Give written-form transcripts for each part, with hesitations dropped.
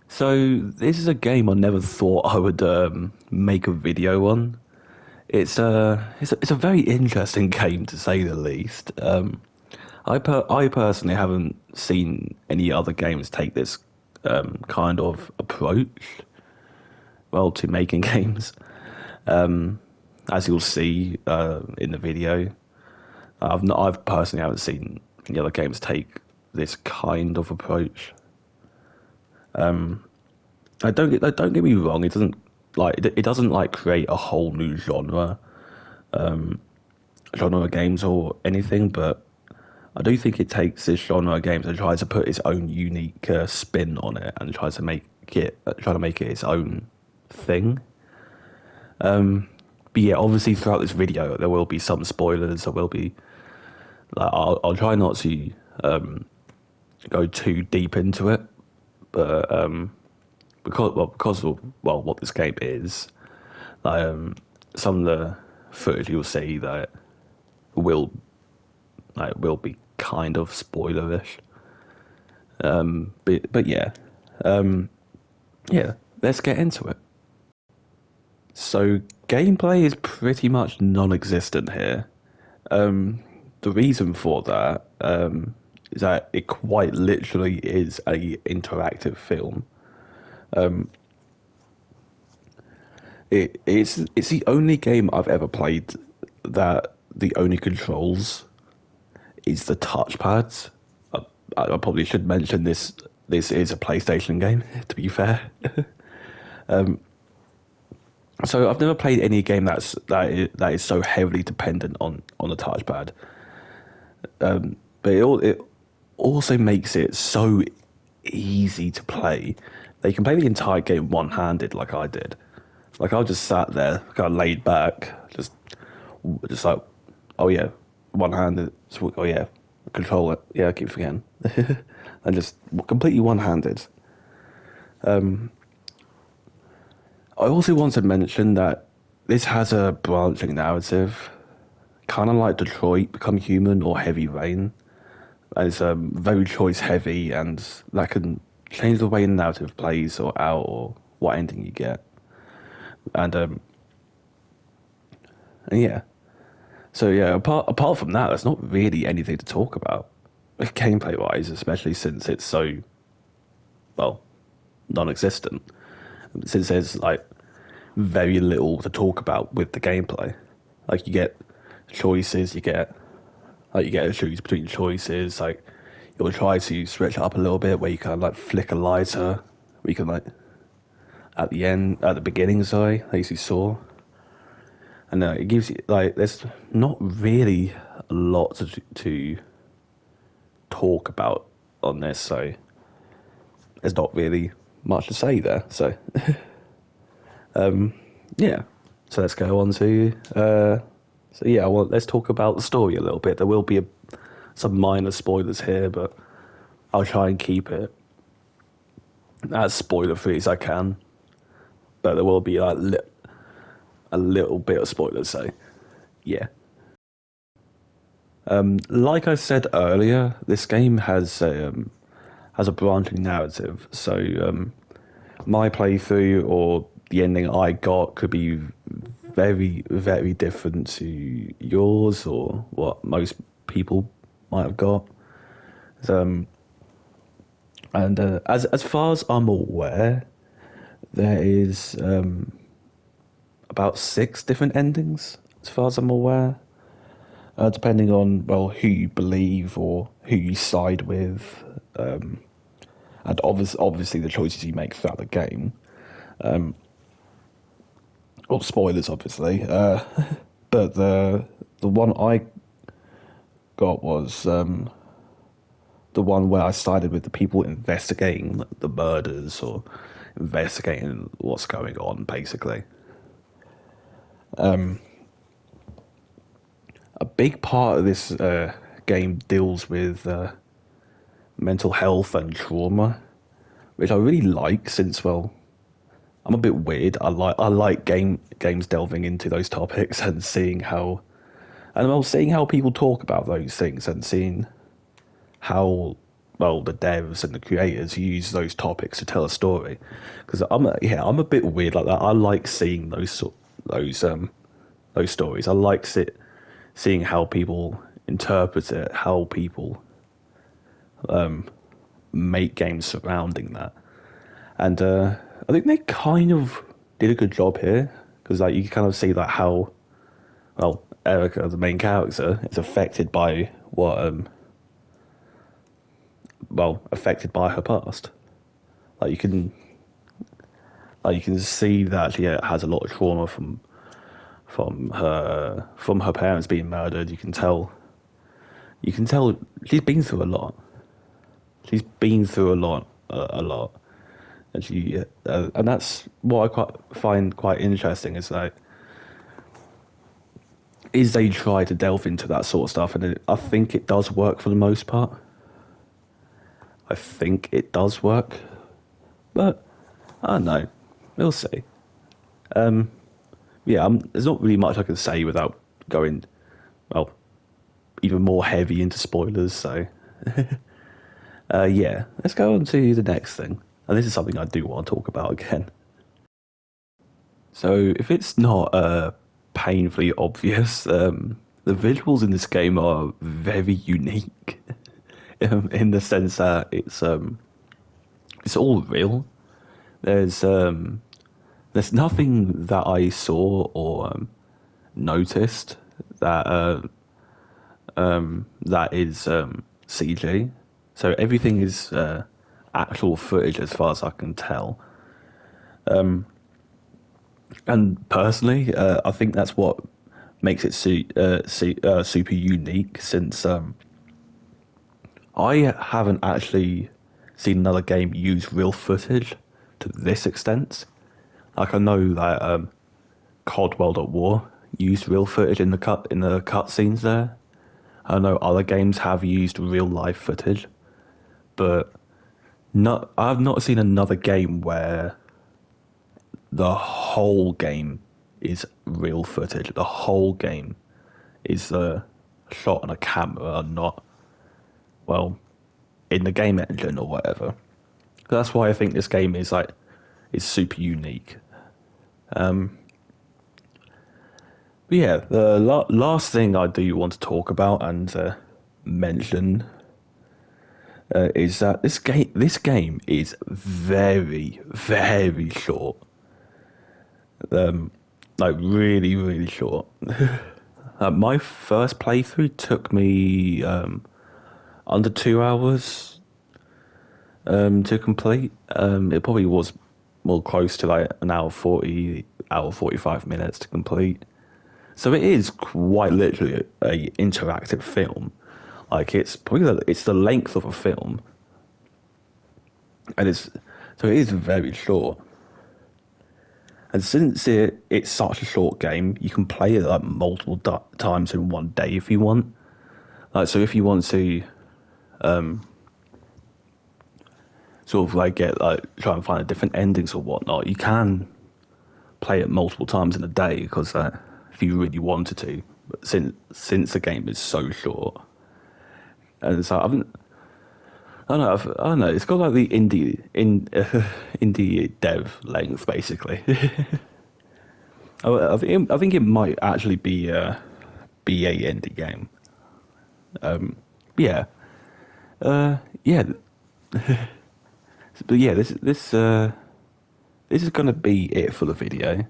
So this is a game I never thought I would make a video on. It's a very interesting game to say the least. I personally haven't seen any other games take this kind of approach, well, to making games. As you'll see in the video, I've personally haven't seen any other games take this kind of approach. Don't get me wrong. It doesn't like create a whole new genre of games or anything, but I do think it takes this genre of games and tries to put its own unique spin on it and try to make it its own thing. But yeah, obviously throughout this video there will be some spoilers. There will be I'll try not to go too deep into it, but because of what this game is, some of the footage you'll see that will will be kind of spoilerish. But yeah, yeah. Let's get into it. So gameplay is pretty much non-existent here. The reason for that is that it quite literally is a interactive film. It's the only game I've ever played that the only controls is the touchpads. I probably should mention this. This is a PlayStation game, to be fair. So I've never played any game that is so heavily dependent on the touchpad. But it also makes it so easy to play. They can play the entire game one-handed, like I did. Like I just sat there, kind of laid back, just like, oh yeah, one-handed. Oh yeah, control it. Yeah, I keep forgetting, and just completely one-handed. I also want to mention that this has a branching narrative, kind of like Detroit Become Human or Heavy Rain. It's very choice heavy, and that can change the way the narrative plays or out or what ending you get. And yeah, so yeah. Apart from that, there's not really anything to talk about, gameplay wise, especially since it's so well non-existent. Since there's like very little to talk about with the gameplay. Like you get choices, you get to choose between choices. Like you'll try to stretch it up a little bit, where you kind of like flick a lighter, where you can like at the beginning, sorry, as you saw, and it gives you like there's not really a lot to talk about on this, so there's not really much to say there. So yeah, so let's go on to so yeah, well, let's talk about the story a little bit. There will be some minor spoilers here, but I'll try and keep it as spoiler free as I can. But there will be like a little bit of spoilers, so yeah. Like I said earlier, this game has a branching narrative. So my playthrough or the ending I got could be very, very different to yours or what most people might have got. And as far as I'm aware, there is about six different endings, as far as I'm aware, depending on well who you believe or who you side with, and obviously the choices you make throughout the game. Well, spoilers, obviously. But the one I got was the one where I sided with the people investigating the murders or investigating what's going on, basically. A big part of this game deals with mental health and trauma, which I really like since, well, I'm a bit weird. I like games delving into those topics and seeing how people talk about those things and seeing how well, the devs and the creators use those topics to tell a story. Because I'm a bit weird like that. I like seeing those those stories. I like seeing how people interpret it, how people make games surrounding that. And I think they kind of did a good job here because like you can kind of see like how well Erica, the main character, is affected by what affected by her past. Like you can see that she has a lot of trauma from her parents being murdered. You can tell she's been through a lot. She's been through a lot, and and that's what find quite interesting is they try to delve into that sort of stuff, and I think it does work for the most part. I think it does work, but I don't know. We'll see. Yeah, there's not really much I can say without going, well, even more heavy into spoilers. So, yeah, let's go on to the next thing. And this is something I do want to talk about again. So, if it's not painfully obvious, the visuals in this game are very unique in the sense that it's all real. There's nothing that I saw or noticed that is CG. So everything is actual footage as far as I can tell. And personally, I think that's what makes it super unique. Since I haven't actually seen another game use real footage to this extent. Like I know that COD World at War used real footage in the cut scenes there. I know other games have used real life footage, but I've not seen another game where the whole game is real footage. The whole game is shot on a camera, not in the game engine or whatever. That's why I think this game is super unique. But yeah, the last thing I do want to talk about and mention is that this game is very, very short. Really, really short. My first playthrough took me under 2 hours to complete. It probably was more close to like an hour 40, hour 45 minutes to complete. So it is quite literally a interactive film. Like it's the length of a film, and it is very short. And since it's such a short game, you can play it like multiple times in one day if you want. Like so, if you want to, sort of like try and find different endings or whatnot, you can play it multiple times in a day because if you really wanted to. But since the game is so short, and so I don't know. It's got like the indie dev length basically. I think it might actually be a indie game. Yeah, yeah. But yeah, this is gonna be it for the video.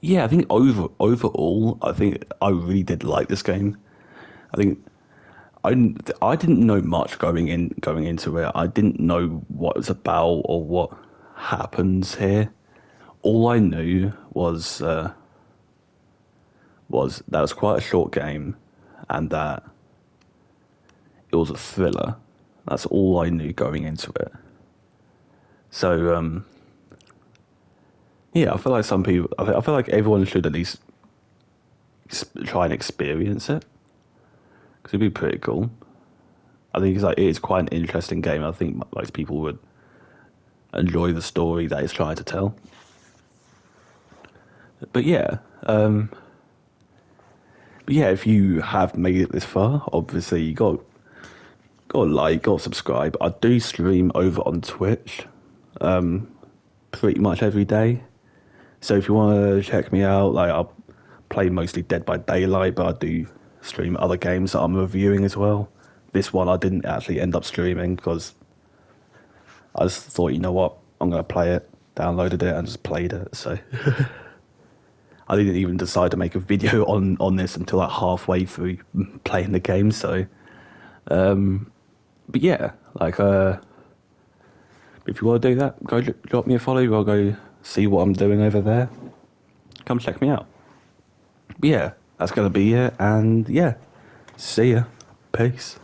Yeah, I think overall, I think I really did like this game. I think I didn't know much going into it. I didn't know what it was about or what happens here. All I knew was that it was quite a short game, and that it was a thriller. That's all I knew going into it. So yeah, I feel like I feel like everyone should at least try and experience it. Because it'd be pretty cool. I think it is quite an interesting game. I think most people would enjoy the story that it's trying to tell. But yeah, But yeah, if you have made it this far, obviously you got to like, got to subscribe. I do stream over on Twitch, pretty much every day. So if you want to check me out, like I play mostly Dead by Daylight, but I do stream other games that I'm reviewing as well. This one I didn't actually end up streaming because I just thought, you know what, I'm gonna play it, downloaded it, and just played it. So I didn't even decide to make a video on this until like halfway through playing the game. So, but yeah, like if you want to do that, go drop me a follow. Or go see what I'm doing over there. Come check me out. But yeah, that's gonna be it. And yeah, see ya. Peace.